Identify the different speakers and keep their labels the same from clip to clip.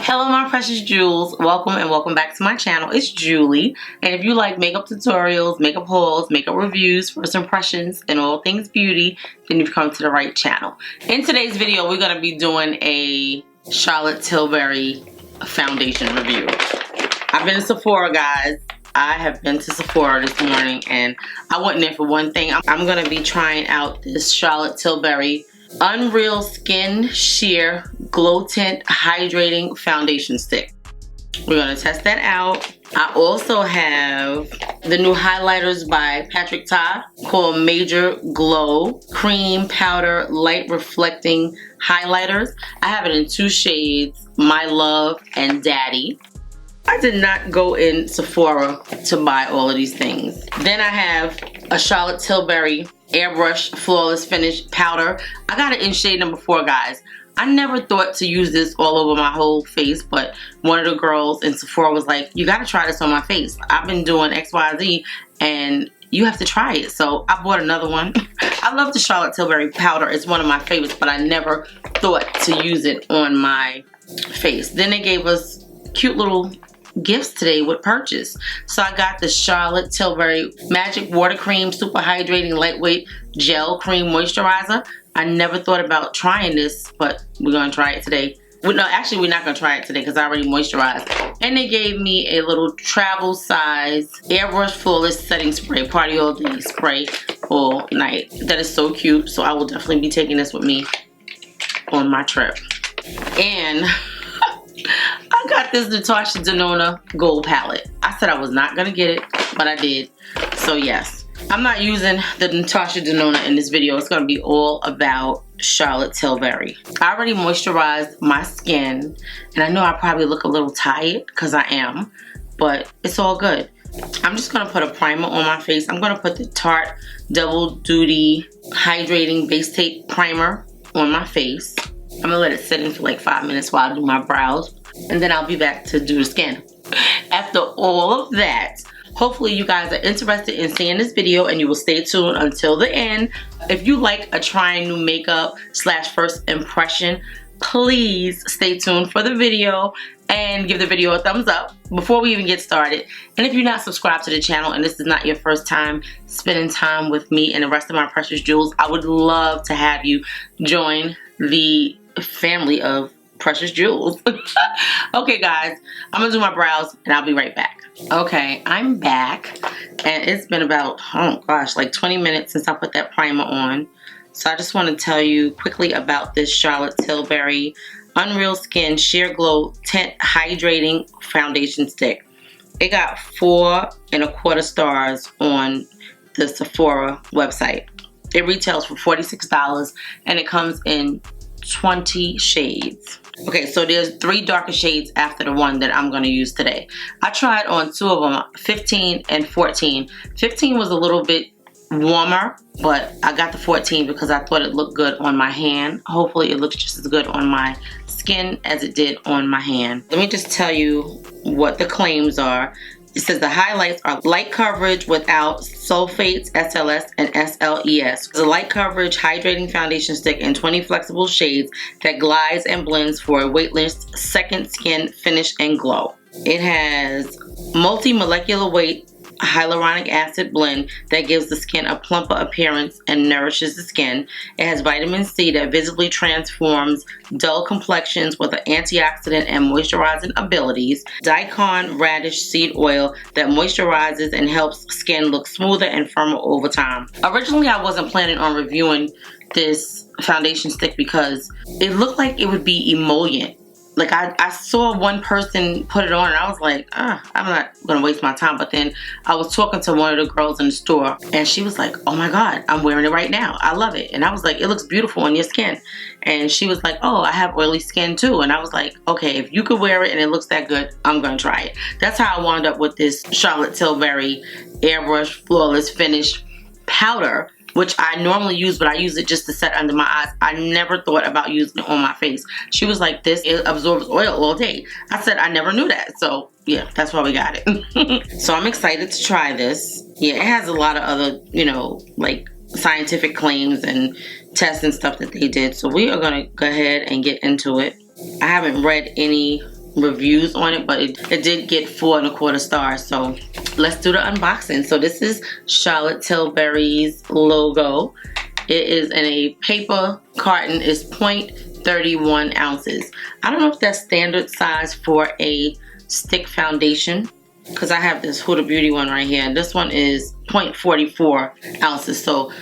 Speaker 1: Hello my precious jewels, welcome and welcome back to my channel. It's Julie, and if you like makeup tutorials, makeup hauls, makeup reviews, first impressions, and all things beauty, then you've come to the right channel. In today's video, we're going to be doing a Charlotte Tilbury foundation review. I've been to Sephora, guys. I have been to Sephora this morning, and I went in there for one thing. I'm going to be trying out this Charlotte Tilbury Unreal Skin Sheer Glow Tint Hydrating Foundation Stick. We're going to test that out. I also have the new highlighters by Patrick Ta called Major Glow Cream Powder Light Reflecting Highlighters. I have it in two shades, My Love and Daddy. I did not go in Sephora to buy all of these things. Then I have a Charlotte Tilbury Airbrush Flawless Finish Powder. I got it in shade number 4, guys. I never thought to use this all over my whole face, but one of the girls in Sephora was like, you gotta try this on my face. I've been doing XYZ and you have to try it. So I bought another one. I love the Charlotte Tilbury powder. It's one of my favorites, but I never thought to use it on my face. Then they gave us cute little gifts today with purchase. So I got the Charlotte Tilbury Magic Water Cream Super Hydrating Lightweight Gel Cream Moisturizer. I never thought about trying this, but we're gonna try it today. No, actually we're not gonna try it today because I already moisturized. And they gave me a little travel size Airbrush Flawless Setting Spray, Party All Day Spray all night. That is so cute. So I will definitely be taking this with me on my trip. And I got this Natasha Denona Gold Palette. I said I was not gonna get it, but I did. So yes, I'm not using the Natasha Denona in this video. It's gonna be all about Charlotte Tilbury. I already moisturized my skin, and I know I probably look a little tired because I am, but it's all good. I'm just gonna put a primer on my face. I'm gonna put the Tarte Double Duty Hydrating Base Tape Primer on my face. I'm gonna let it sit in for like 5 minutes while I do my brows, and then I'll be back to do the skin. After all of that, hopefully you guys are interested in seeing this video and you will stay tuned until the end. If you like a trying new makeup / first impression, please stay tuned for the video and give the video a thumbs up before we even get started. And if you're not subscribed to the channel and this is not your first time spending time with me and the rest of my precious jewels, I would love to have you join the family of precious jewels. Okay guys, I'm gonna do my brows and I'll be right back. Okay, I'm back and it's been about, oh gosh, like 20 minutes since I put that primer on. So I just want to tell you quickly about this Charlotte Tilbury Unreal Skin Sheer Glow Tint Hydrating Foundation Stick. It got 4.25 stars on the Sephora website. It retails for $46 and it comes in 20 shades. Okay, so there's 3 darker shades after the one that I'm going to use today. I tried on 2 of them, 15 and 14. 15 was a little bit warmer, but I got the 14 because I thought it looked good on my hand. Hopefully it looks just as good on my skin as it did on my hand. Let me just tell you what the claims are. It says the highlights are light coverage without sulfates, SLS, and SLES. It's a light coverage hydrating foundation stick in 20 flexible shades that glides and blends for a weightless second skin finish and glow. It has multi-molecular weight hyaluronic acid blend that gives the skin a plumper appearance and nourishes the skin. It has vitamin C that visibly transforms dull complexions with an antioxidant and moisturizing abilities. Daikon radish seed oil that moisturizes and helps skin look smoother and firmer over time. Originally, I wasn't planning on reviewing this foundation stick because it looked like it would be emollient. Like I saw one person put it on and I was like, I'm not gonna waste my time. But then I was talking to one of the girls in the store and she was like, oh my God, I'm wearing it right now. I love it. And I was like, it looks beautiful on your skin. And she was like, oh, I have oily skin too. And I was like, okay, if you could wear it and it looks that good, I'm gonna try it. That's how I wound up with this Charlotte Tilbury Airbrush Flawless Finish Powder, which I normally use, but I use it just to set under my eyes. I never thought about using it on my face. She was like, this, it absorbs oil all day. I said, I never knew that. So yeah, that's why we got it. So I'm excited to try this. Yeah, it has a lot of other, you know, like scientific claims and tests and stuff that they did. So we are gonna go ahead and get into it. I haven't read any reviews on it, but it did get 4.25 stars. So let's do the unboxing. So this is Charlotte Tilbury's logo. It is in a paper carton. It's 0.31 ounces. I don't know if that's standard size for a stick foundation, because I have this Huda Beauty one right here, and this one is 0.44 ounces. So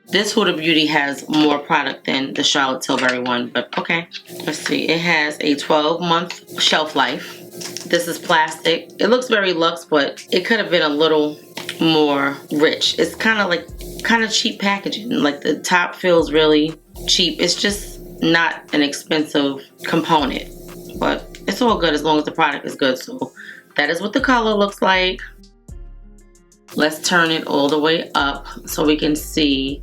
Speaker 1: this Huda Beauty has more product than the Charlotte Tilbury one, but okay. Let's see. It has a 12-month shelf life. This is plastic. It looks very luxe, but it could have been a little more rich. It's kind of cheap packaging. Like the top feels really cheap. It's just not an expensive component, but it's all good as long as the product is good. So that is what the color looks like. Let's turn it all the way up so we can see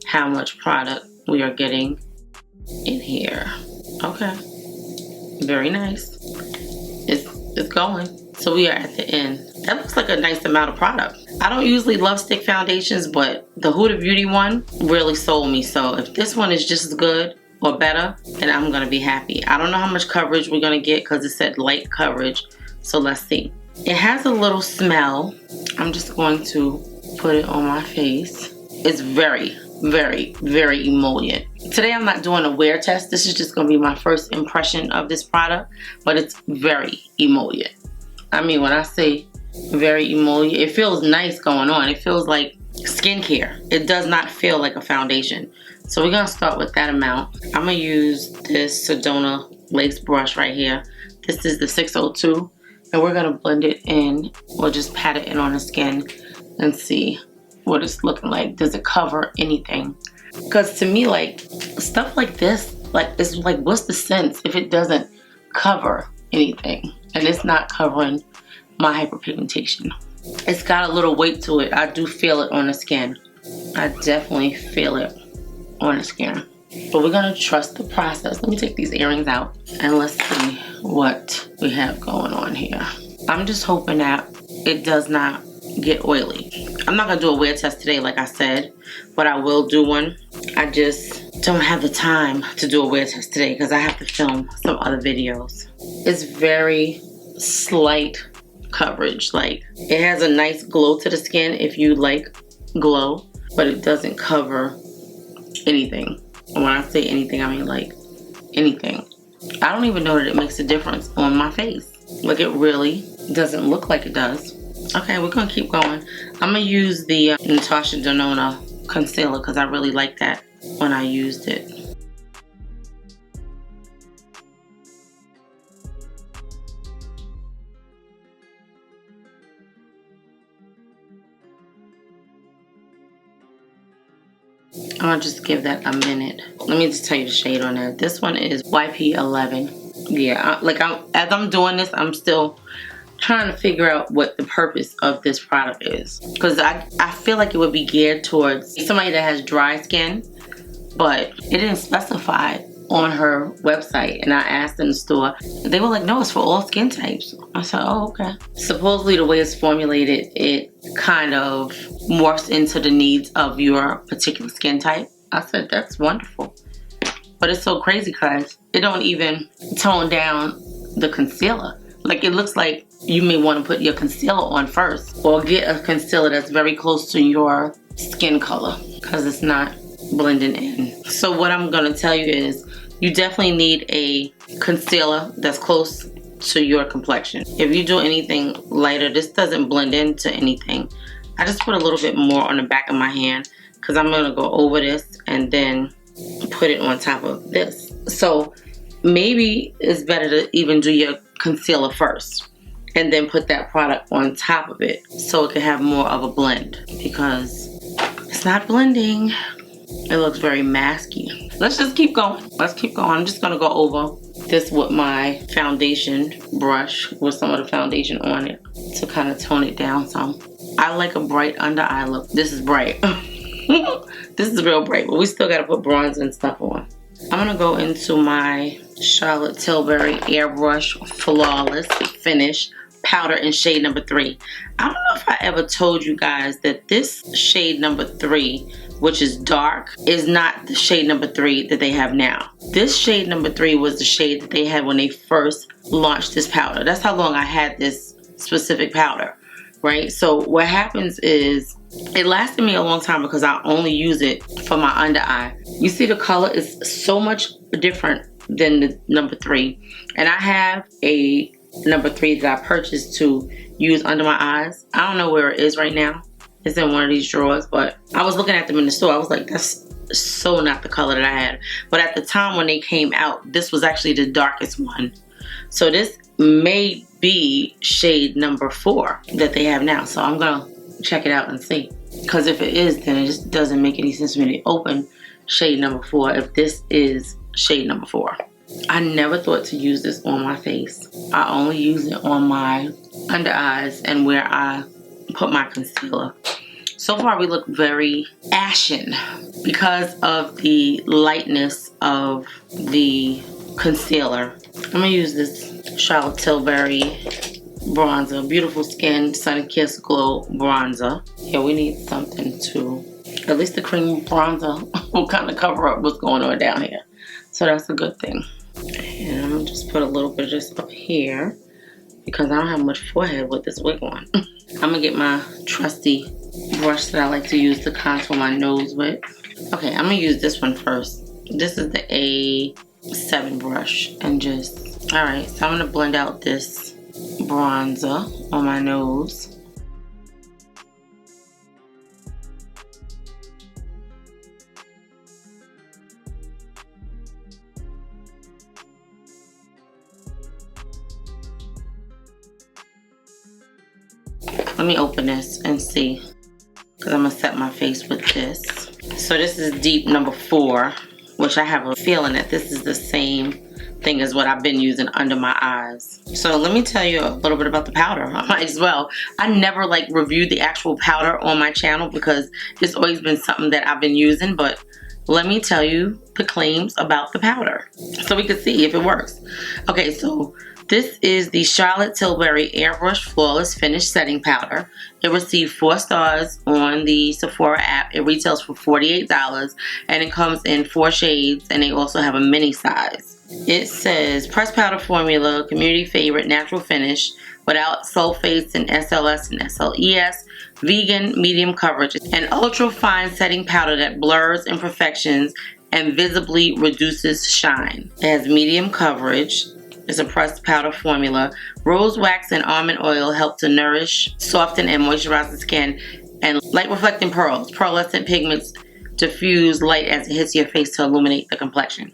Speaker 1: how much product we are getting in here. Okay, very nice. It's going. So we are at the end. That looks like a nice amount of product. I don't usually love stick foundations, but the Huda Beauty one really sold me. So if this one is just as good or better, then I'm gonna be happy. I don't know how much coverage we're gonna get because it said light coverage. So let's see. It has a little smell. I'm just going to put it on my face. It's very, very, very emollient. Today I'm not doing a wear test. This is just gonna be my first impression of this product, but it's very emollient. I mean, when I say very emollient, it feels nice going on. It feels like skincare. It does not feel like a foundation. So we're gonna start with that amount. I'm gonna use this Sedona lace brush right here. This is the 602, and we're gonna blend it in, or just pat it in on the skin and see what it's looking like. Does it cover anything? Because to me, like, stuff like this, like, it's like, what's the sense if it doesn't cover anything? And it's not covering my hyperpigmentation. It's got a little weight to it. I do feel it on the skin. I definitely feel it on the skin. But we're gonna trust the process. Let me take these earrings out and let's see what we have going on here. I'm just hoping that it does not get oily. I'm not gonna do a wear test today, like I said, but I will do one. I just don't have the time to do a wear test today because I have to film some other videos. It's very slight coverage. Like, it has a nice glow to the skin if you like glow, but it doesn't cover anything. And when I say anything, I mean like anything. I don't even know that it makes a difference on my face. Like, it really doesn't look like it does. Okay, we're gonna keep going. I'm gonna use the Natasha Denona concealer because I really like that when I used it. I'll just give that a minute. Let me just tell you the shade on that. This one is YP11. Yeah, as I'm doing this, I'm still trying to figure out what the purpose of this product is. Because I feel like it would be geared towards somebody that has dry skin, but it didn't specify on her website. And I asked in the store, they were like, no, it's for all skin types. I said, oh, okay. Supposedly the way it's formulated, it kind of morphs into the needs of your particular skin type. I said, that's wonderful. But it's so crazy because it don't even tone down the concealer. Like, it looks like you may want to put your concealer on first, or get a concealer that's very close to your skin color because it's not blending in. So what I'm going to tell you is you definitely need a concealer that's close to your complexion. If you do anything lighter, this doesn't blend into anything. I just put a little bit more on the back of my hand because I'm going to go over this and then put it on top of this. So maybe it's better to even do your concealer first and then put that product on top of it so it can have more of a blend, because it's not blending. It looks very masky. Let's just keep going. Let's keep going. I'm just gonna go over this with my foundation brush with some of the foundation on it to kind of tone it down some. I like a bright under eye look. This is bright. This is real bright, but we still gotta put bronze and stuff on. I'm gonna go into my Charlotte Tilbury Airbrush Flawless Finish Powder in shade number 3. I don't know if I ever told you guys that this shade number 3 which is dark, is not the shade number 3 that they have now. This shade number 3 was the shade that they had when they first launched this powder. That's how long I had this specific powder, right? So what happens is, it lasted me a long time because I only use it for my under eye. You see the color is so much different than the number 3. And I have a number 3 that I purchased to use under my eyes. I don't know where it is right now. It's in one of these drawers, but I was looking at them in the store. I was like, that's so not the color that I had. But at the time when they came out, this was actually the darkest one. So this may be shade number 4 that they have now. So I'm gonna check it out and see. Because if it is, then it just doesn't make any sense for me to open shade number 4 if this is shade number 4. I never thought to use this on my face. I only use it on my under eyes and where I put my concealer. So far we look very ashen because of the lightness of the concealer. I'm gonna use this Charlotte Tilbury bronzer, Beautiful Skin Sun Kiss Glow bronzer. Yeah, we need something to, at least the cream bronzer will kind of cover up what's going on down here. So that's a good thing. And I'm gonna just put a little bit of this up here because I don't have much forehead with this wig on. I'm gonna get my trusty brush that I like to use to contour my nose with. Okay, I'm gonna use this one first. This is the A7 brush and just, all right, so I'm gonna blend out this bronzer on my nose. Let me open this and see, because I'm gonna set my face with this. So this is deep number 4, which I have a feeling that this is the same thing as what I've been using under my eyes. So let me tell you a little bit about the powder. I might as well. I never like reviewed the actual powder on my channel because it's always been something that I've been using, but let me tell you the claims about the powder so we can see if it works. Okay, so this is the Charlotte Tilbury Airbrush Flawless Finish Setting Powder. It received 4 stars on the Sephora app. It retails for $48 and it comes in 4 shades, and they also have a mini size. It says pressed powder formula, community favorite, natural finish without sulfates and SLS and SLES, vegan, medium coverage, an ultra fine setting powder that blurs imperfections and visibly reduces shine. It has medium coverage. It's a pressed powder formula. Rose wax and almond oil help to nourish, soften, and moisturize the skin. And light reflecting pearls, pearlescent pigments diffuse light as it hits your face to illuminate the complexion.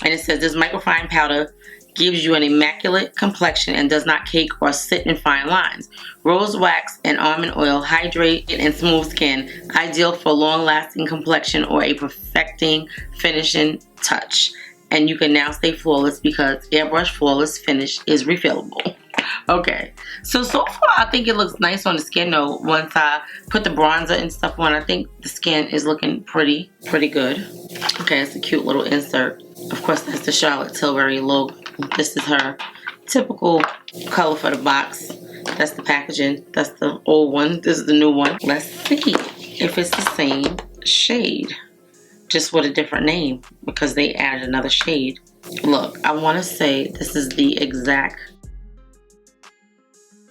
Speaker 1: And it says this microfine powder gives you an immaculate complexion and does not cake or sit in fine lines. Rose wax and almond oil hydrate and smooth skin, ideal for long-lasting complexion or a perfecting finishing touch. And you can now stay flawless because Airbrush Flawless Finish is refillable. Okay, so far I think it looks nice on the skin though. Once I put the bronzer and stuff on, I think the skin is looking pretty good. Okay, it's a cute little insert. Of course, that's the Charlotte Tilbury logo. This is her typical color for the box. That's the packaging. That's the old one. This is the new one. Let's see if it's the same shade, just with a different name because they added another shade. Look, I want to say this is the exact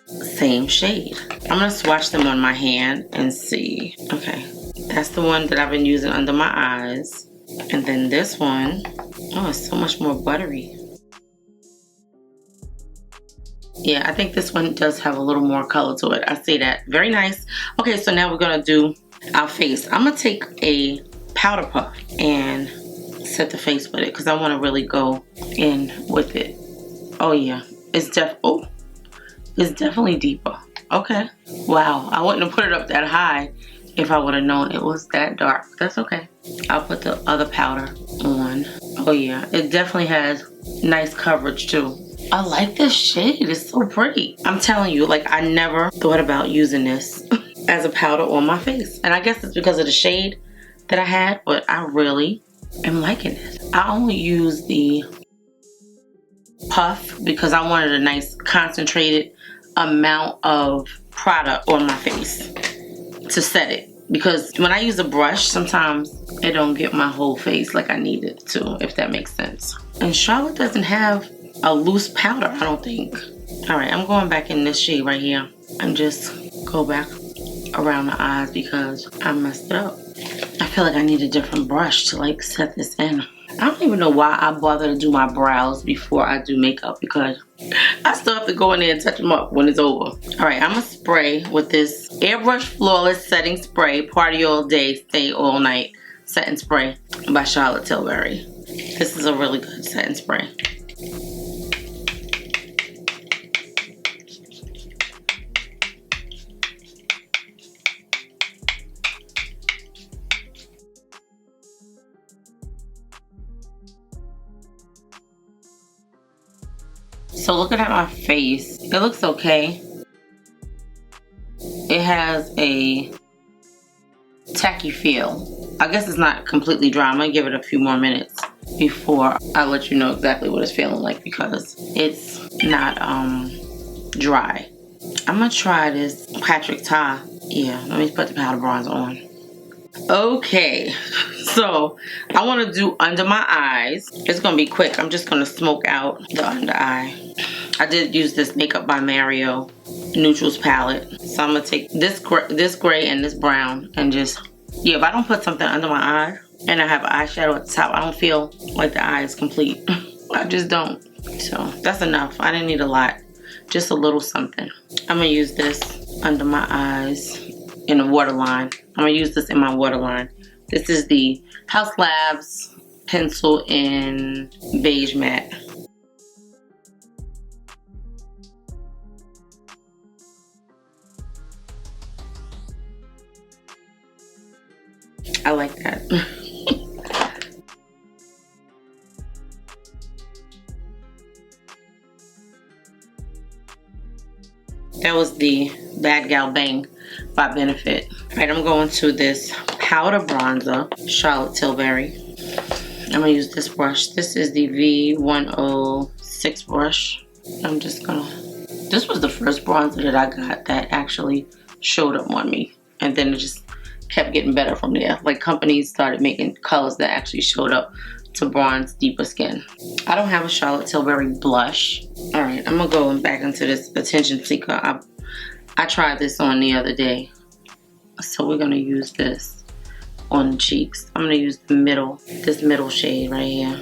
Speaker 1: same shade. I'm going to swatch them on my hand and see. Okay, that's the one that I've been using under my eyes. And then this one, oh, it's so much more buttery. Yeah, I think this one does have a little more color to it. I see that. Very nice. Okay, so now we're going to do our face. I'm going to take a powder puff and set the face with it because I want to really go in with it. Oh yeah, it's definitely deeper. Okay, wow, I wouldn't have put it up that high if I would have known it was that dark. That's okay. I'll put the other powder on. Oh yeah, it definitely has nice coverage too. I like this shade. It's so pretty. I'm telling you, like, I never thought about using this as a powder on my face, and I guess it's because of the shade that I had, but I really am liking it. I only use the puff because I wanted a nice concentrated amount of product on my face to set it. because when I use a brush, sometimes it don't get my whole face like I need it to, if that makes sense. And Charlotte doesn't have a loose powder, I don't think. All right, I'm going back in this shade right here and just go back around the eyes because I messed it up. I feel like I need a different brush to like set this in. I don't even know why I bother to do my brows before I do makeup, because I still have to go in there and touch them up when it's over. All right, I'm gonna spray with this Airbrush Flawless Setting Spray, Party All Day, Stay All Night Setting Spray by Charlotte Tilbury. This is a really good setting spray. So looking at my face, it looks okay. It has a tacky feel. I guess it's not completely dry. I'm gonna give it a few more minutes before I let you know exactly what it's feeling like, because it's not dry. I'm gonna try this Patrick Ta. Yeah, let me put the powder bronzer on. Okay, so I want to do under my eyes. It's gonna be quick. I'm just gonna smoke out the under eye. I did use this Makeup by Mario Neutrals palette, so I'm gonna take this gray and this brown and just, yeah, if I don't put something under my eye and I have eyeshadow at the top, I don't feel like the eye is complete. I just don't. So that's enough. I didn't need a lot, just a little something. I'm gonna use this under my eyes in the waterline. I'm gonna use this in my waterline. This is the House Labs pencil in beige matte. I like that. That was the Bad Gal Bang by Benefit. All right, I'm going to this powder bronzer, Charlotte Tilbury. I'm gonna use this brush. This is the V106 brush. I'm just gonna, this was the first bronzer that I got that actually showed up on me. And then it just kept getting better from there. Like, companies started making colors that actually showed up to bronze deeper skin. I don't have a Charlotte Tilbury blush. All right, I'm gonna go back into this Attention Seeker. I tried this on the other day. So we're gonna use this on the cheeks. I'm gonna use the middle, this middle shade right here,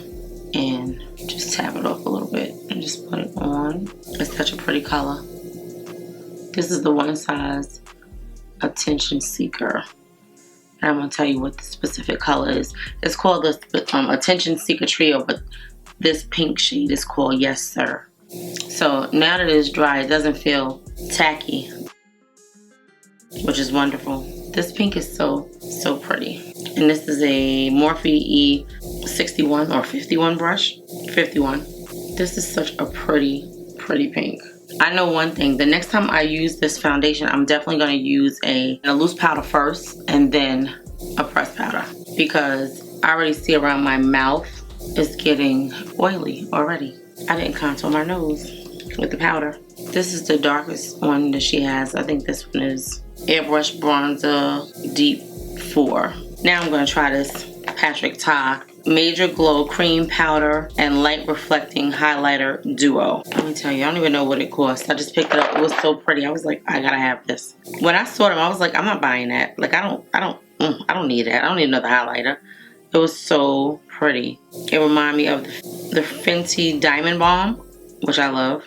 Speaker 1: and just tap it off a little bit and just put it on. It's such a pretty color. This is the One Size Attention Seeker. And I'm gonna tell you what the specific color is. It's called the Attention Seeker Trio, but this pink shade is called Yes Sir. So now that it's dry, it doesn't feel tacky, which is wonderful. This pink is so pretty. And this is a Morphe E61 or 51 brush. 51. This is such a pretty pink. I know one thing, the next time I use this foundation, I'm definitely gonna use a loose powder first and then a pressed powder, because I already see around my mouth it's getting oily already. I didn't contour my nose with the powder. This is the darkest one that she has. I think this one is Airbrush Bronzer Deep 4. Now I'm gonna try this Patrick Ta Major Glow Cream Powder and Light Reflecting Highlighter Duo. Let me tell you, I don't even know what it cost. I just picked it up. It was so pretty. I was like, I gotta have this. When I saw them, I was like, I'm not buying that. Like, I don't need that. I don't need another highlighter. It was so pretty. It reminded me of the Fenty Diamond Balm, which I love.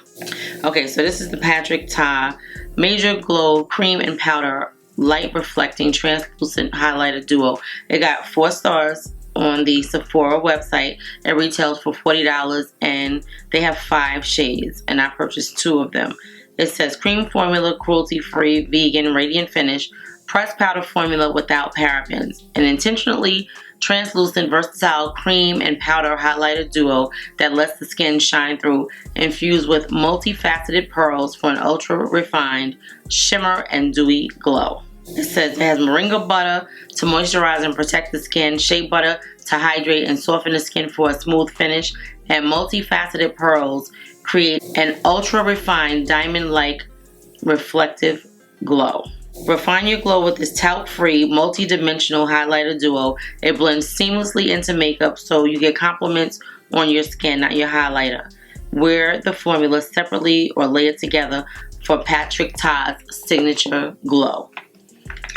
Speaker 1: Okay, so this is the Patrick Ta Major Glow Cream and Powder Light Reflecting Translucent Highlighter Duo. It got 4 stars on the Sephora website. It retails for $40 and they have 5 shades, and I purchased 2 of them. It says cream formula, cruelty-free, vegan, radiant finish, pressed powder formula without parabens, an intentionally translucent, versatile cream and powder highlighter duo that lets the skin shine through, infused with multifaceted pearls for an ultra refined shimmer and dewy glow. It says it has moringa butter to moisturize and protect the skin, shea butter to hydrate and soften the skin for a smooth finish, and multifaceted pearls create an ultra refined diamond-like reflective glow. Refine your glow with this talc-free, multi-dimensional highlighter duo. It blends seamlessly into makeup so you get compliments on your skin, not your highlighter. Wear the formula separately or lay it together for Patrick Todd's signature glow.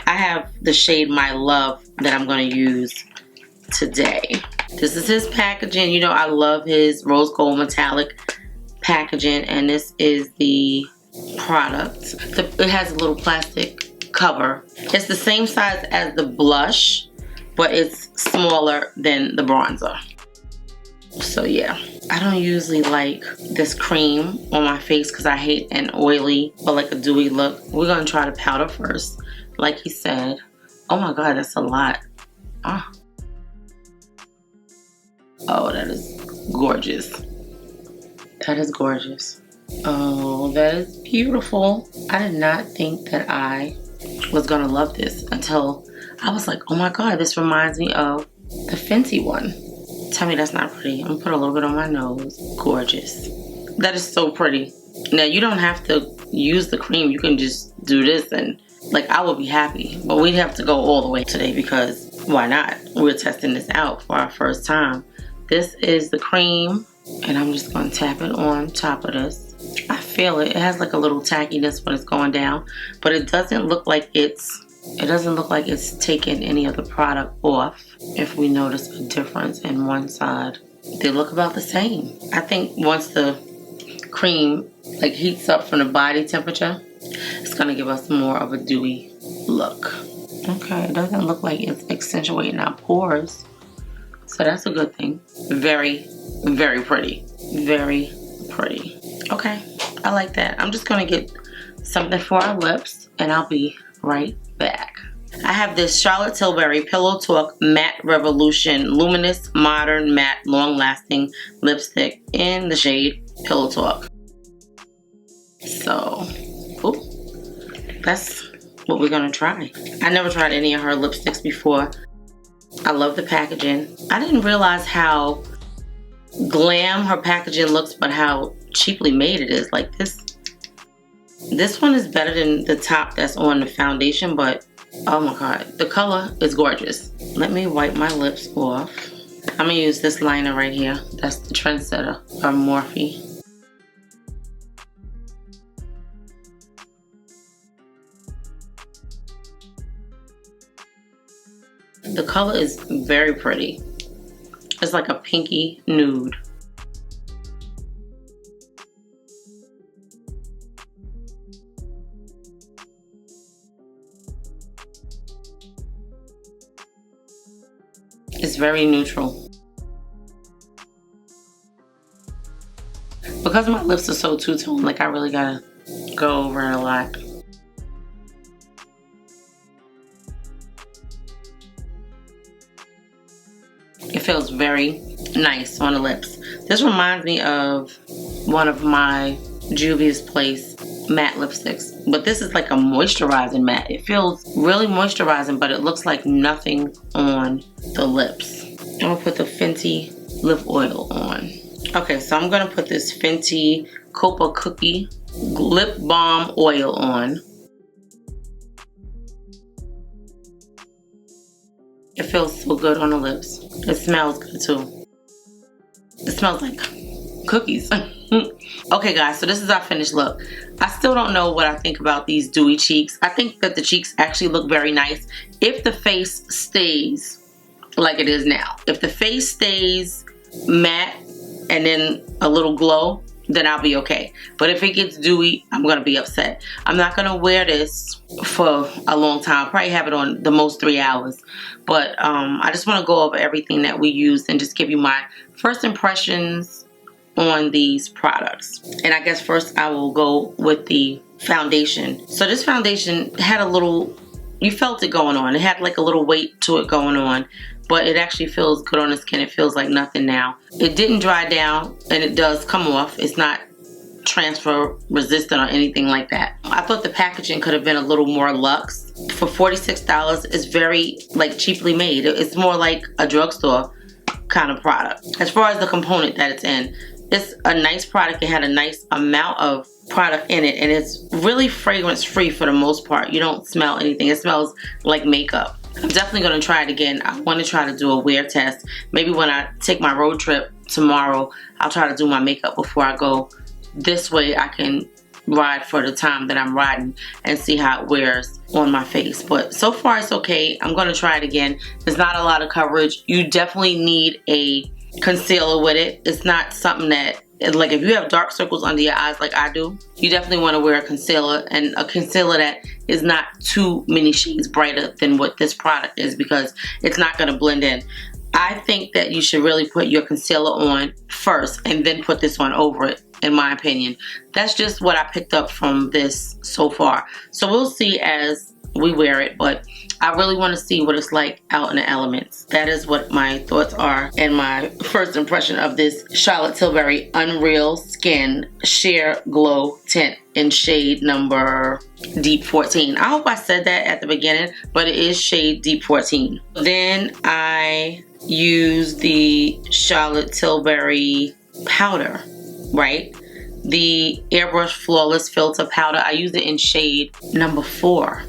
Speaker 1: I have the shade My Love that I'm going to use today. This is his packaging. You know, I love his rose gold metallic packaging, and this is the product. It has a little plastic cover. It's the same size as the blush, but it's smaller than the bronzer. So yeah, I don't usually like this cream on my face because I hate an oily or like a dewy look. We're gonna try the powder first, like he said. Oh my god, that's a lot. Oh, that is gorgeous. That is gorgeous. Oh, that is beautiful. I did not think that I was gonna love this until I was like, oh my god, this reminds me of the Fenty one. Tell me that's not pretty. I'm gonna put a little bit on my nose. Gorgeous. That is so pretty. Now you don't have to use the cream. You can just do this and like I would be happy. But we'd have to go all the way today because why not? We're testing this out for our first time. This is the cream and I'm just gonna tap it on top of this. I feel it. It has like a little tackiness when it's going down, but it doesn't look like it's taking any of the product off. If we notice a difference in one side, they look about the same. I think once the cream like heats up from the body temperature, it's gonna give us more of a dewy look. Okay, it doesn't look like it's accentuating our pores, so that's a good thing. Very, very pretty. Very pretty. Okay, I like that. I'm just gonna get something for our lips and I'll be right back. I have this Charlotte Tilbury Pillow Talk Matte Revolution Luminous Modern Matte Long Lasting Lipstick in the shade Pillow Talk. So, that's what we're gonna try. I never tried any of her lipsticks before. I love the packaging. I didn't realize how glam her packaging looks, but how cheaply made it is. Like this one is better than the top that's on the foundation, but oh my god, the color is gorgeous. Let me wipe my lips off. I'm gonna use this liner right here. That's the Trendsetter from Morphe. The color is very pretty. It's like a pinky nude. It's very neutral. Because my lips are so two-tone, like I really gotta go over it a lot. It feels very nice on the lips. This reminds me of one of my Juvia's Place matte lipsticks, but this is like a moisturizing matte. It feels really moisturizing, but it looks like nothing on the lips. I'm gonna put the Fenty lip oil on. Okay, so I'm gonna put this Fenty Copa Cookie lip balm oil on. It feels so good on the lips. It smells good too. It smells like cookies. Okay guys, so this is our finished look. I still don't know what I think about these dewy cheeks. I think that the cheeks actually look very nice if the face stays like it is now. If the face stays matte and then a little glow, then I'll be okay. But if it gets dewy, I'm gonna be upset. I'm not gonna wear this for a long time. I'll probably have it on the most 3 hours. But I just wanna go over everything that we used and just give you my first impressions on these products. And I guess first I will go with the foundation. So this foundation had a little, you felt it going on. It had like a little weight to it going on, but it actually feels good on the skin. It feels like nothing now. It didn't dry down and it does come off. It's not transfer resistant or anything like that. I thought the packaging could have been a little more luxe. For $46, it's very like cheaply made. It's more like a drugstore kind of product. As far as the component that it's in, it's a nice product. It had a nice amount of product in it, and it's really fragrance free for the most part. You don't smell anything. It smells like makeup. I'm definitely going to try it again. I want to try to do a wear test. Maybe when I take my road trip tomorrow, I'll try to do my makeup before I go. This way I can ride for the time that I'm riding and see how it wears on my face. But so far it's okay. I'm going to try it again. There's not a lot of coverage. You definitely need a concealer with it. It's not something that, like, if you have dark circles under your eyes like I do, you definitely want to wear a concealer, and a concealer that is not too many shades brighter than what this product is, because it's not going to blend in. I think that you should really put your concealer on first and then put this one over it, in my opinion. That's just what I picked up from this so far. So we'll see as we wear it, but I really want to see what it's like out in the elements. That is what my thoughts are and my first impression of this Charlotte Tilbury Unreal Skin Sheer Glow Tint in shade number Deep 14. I hope I said that at the beginning, but it is shade Deep 14. Then I use the Charlotte Tilbury powder, right? The Airbrush Flawless Filter Powder. I use it in shade number 4.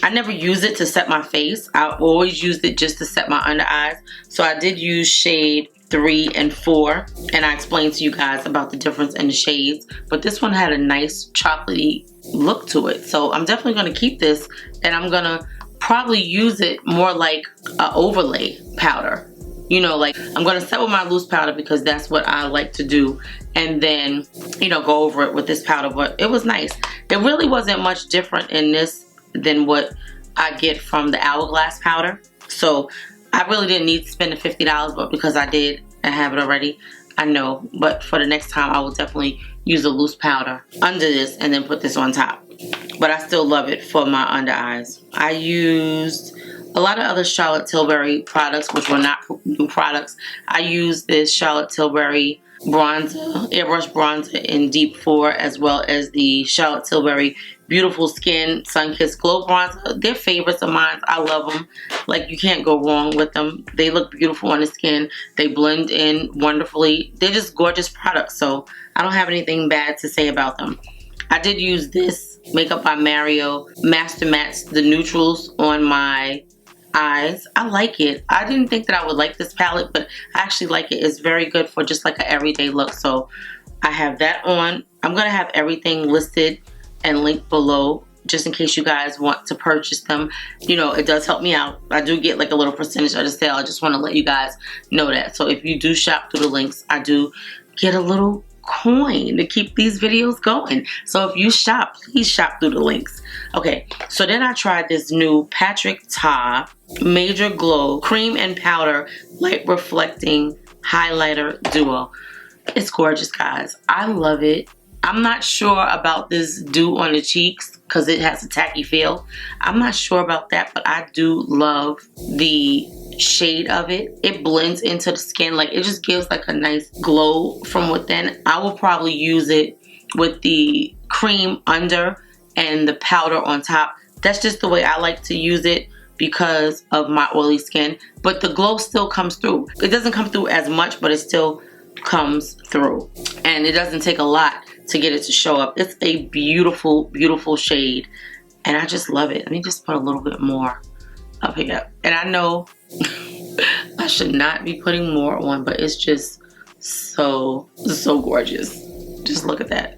Speaker 1: I never use it to set my face. I always used it just to set my under eyes. So I did use shade 3 and 4, and I explained to you guys about the difference in the shades. But this one had a nice chocolatey look to it. So I'm definitely going to keep this, and I'm going to probably use it more like an overlay powder. You know, like, I'm going to set with my loose powder because that's what I like to do, and then, you know, go over it with this powder. But it was nice. There really wasn't much different in this than what I get from the Hourglass powder. So I really didn't need to spend the $50, but because I did, I have it already, I know. But for the next time, I will definitely use a loose powder under this and then put this on top. But I still love it for my under eyes. I used a lot of other Charlotte Tilbury products, which were not new products. I used this Charlotte Tilbury bronzer, airbrush bronzer in Deep 4, as well as the Charlotte Tilbury Beautiful Skin Sun Kissed Glow Bronzer. They're favorites of mine. I love them. Like, you can't go wrong with them. They look beautiful on the skin. They blend in wonderfully. They're just gorgeous products, so I don't have anything bad to say about them. I did use this Makeup by Mario Master Mattes, the neutrals, on my eyes. I like it. I didn't think that I would like this palette, but I actually like it. It's very good for just like an everyday look. So I have that on. I'm going to have everything listed and linked below just in case you guys want to purchase them. You know, it does help me out. I do get like a little percentage of the sale. I just want to let you guys know that. So if you do shop through the links, I do get a little coin to keep these videos going. So if you shop, please shop through the links. Okay, so then I tried this new Patrick Ta Major Glow Cream and Powder Light Reflecting Highlighter Duo. It's gorgeous, guys. I love it. I'm not sure about this dew on the cheeks because it has a tacky feel. I'm not sure about that, but I do love the shade of it. It blends into the skin. Like, it just gives like a nice glow from within. I will probably use it with the cream under and the powder on top. That's just the way I like to use it because of my oily skin. But the glow still comes through. It doesn't come through as much, but it still comes through. And it doesn't take a lot to get it to show up. It's a beautiful, beautiful shade, and I just love it. Let me just put a little bit more up here. And I know I should not be putting more on, but it's just so gorgeous. Just look at that.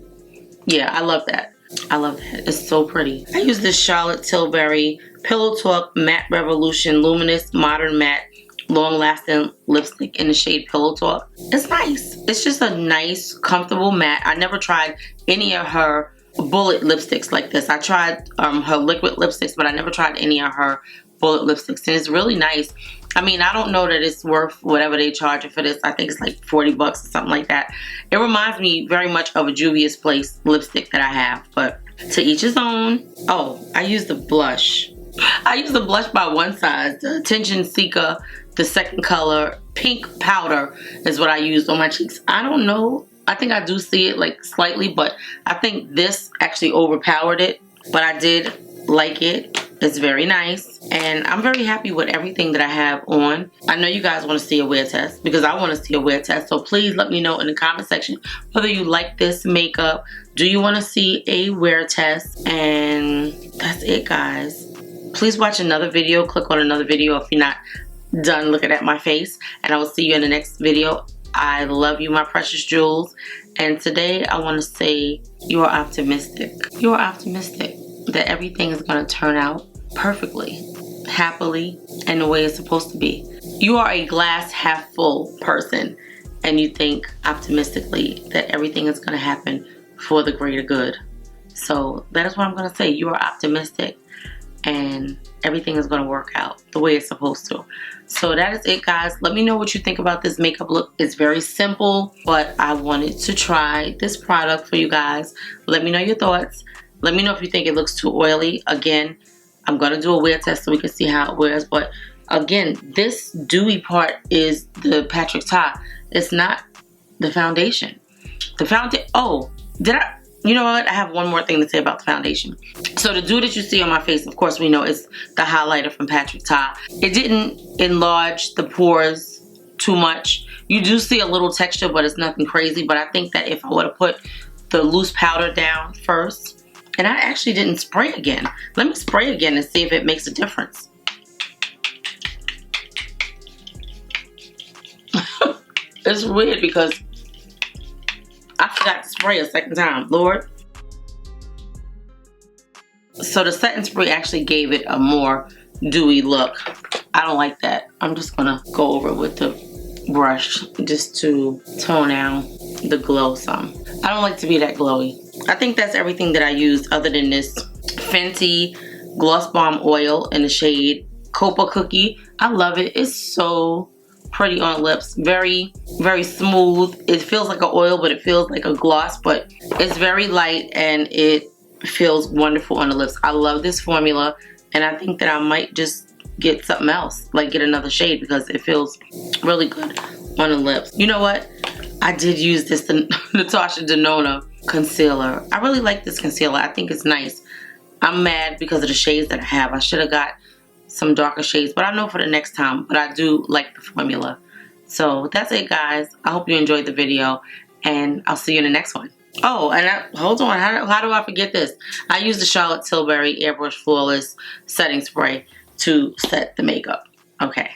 Speaker 1: Yeah, I love that. I love that. It's so pretty. I use this Charlotte Tilbury Pillow Talk Matte Revolution Luminous Modern Matte Long-Lasting Lipstick in the shade Pillow Talk. It's nice. It's just a nice, comfortable matte. I never tried any of her bullet lipsticks like this. I tried her liquid lipsticks, but I never tried any of her bullet lipsticks, and it's really nice. I mean, I don't know that it's worth whatever they charge for this. I think it's like 40 bucks or something like that. It reminds me very much of a Juvia's Place lipstick that I have, but to each his own. Oh, I use the blush. I use the blush by One Size, the Attention Seeker, the second color, pink powder is what I used on my cheeks. I don't know. I think I do see it like slightly, but I think this actually overpowered it. But I did like it. It's very nice, and I'm very happy with everything that I have on. I know you guys want to see a wear test because I want to see a wear test, so please let me know in the comment section whether you like this makeup. Do you want to see a wear test? And that's it, guys. Please watch another video. Click on another video if you're not done looking at my face. And I will see you in the next video. I love you, my precious jewels. And today I want to say you are optimistic. You are optimistic that everything is going to turn out perfectly, happily, and the way it's supposed to be. You are a glass half full person, and you think optimistically that everything is going to happen for the greater good. So that is what I'm going to say. You are optimistic, and everything is going to work out the way it's supposed to. So that is it, guys. Let me know what you think about this makeup look. It's very simple, but I wanted to try this product for you guys. Let me know your thoughts. Let me know if you think it looks too oily. Again, I'm going to do a wear test so we can see how it wears. But again, this dewy part is the Patrick Ta. It's not the foundation. The foundation, oh, did I? You know what? I have one more thing to say about the foundation. So the dew that you see on my face, of course we know is the highlighter from Patrick Ta. It didn't enlarge the pores too much. You do see a little texture, but it's nothing crazy. But I think that if I would have put the loose powder down first, and I actually didn't spray again. Let me spray again and see if it makes a difference. It's weird because I forgot to spray a second time, Lord. So the setting spray actually gave it a more dewy look. I don't like that. I'm just gonna go over it with the brush just to tone down the glow some. I don't like to be that glowy. I think that's everything that I used other than this Fenty Gloss Bomb Oil in the shade Copa Cookie. I love it. It's so pretty on lips. Very, very smooth. It feels like an oil, but it feels like a gloss, but it's very light and it feels wonderful on the lips. I love this formula, and I think that I might just get something else, like get another shade, because it feels really good on the lips. You know what? I did use this Natasha Denona concealer. I really like this concealer. I think it's nice. I'm mad because of the shades that I have. I should have got some darker shades, but I know for the next time. But I do like the formula. So that's it, guys. I hope you enjoyed the video, and I'll see you in the next one. Oh, and hold on. How do I forget this? I used the Charlotte Tilbury Airbrush Flawless Setting Spray to set the makeup. Okay.